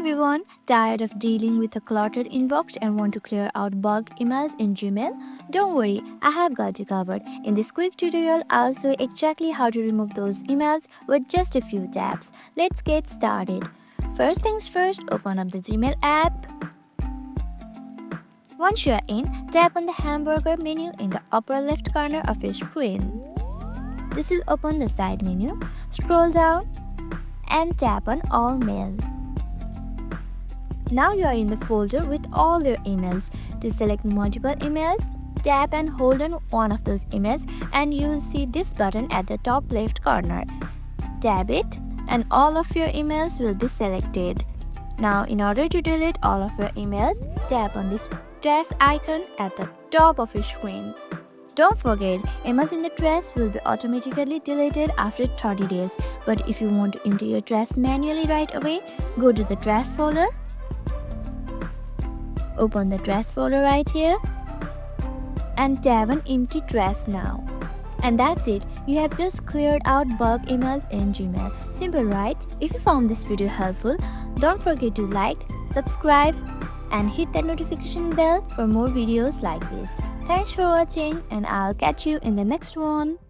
everyone, tired of dealing with a cluttered inbox and want to clear out bug emails in Gmail? Don't worry, I have got you covered. In this quick tutorial, I'll show you exactly how to remove those emails with just a few taps. Let's get started. First things first, open up the Gmail app. Once you are in, tap on the hamburger menu in the upper left corner of your screen. This will open the side menu. Scroll down and tap on All Mail. Now you are in the folder with all your emails. To select multiple emails, tap and hold on one of those emails and you will see this button at the top left corner. Tap it and all of your emails will be selected. Now in order to delete all of your emails, tap on this trash icon at the top of your screen. Don't forget, emails in the trash will be automatically deleted after 30 days. But if you want to empty your trash manually right away, go to the trash folder. Open the trash folder right here and tap on Empty Trash Now. And that's it. You have just cleared out bug emails in Gmail. Simple, right? If you found this video helpful, don't forget to like, subscribe, and hit that notification bell for more videos like this. Thanks for watching and I'll catch you in the next one.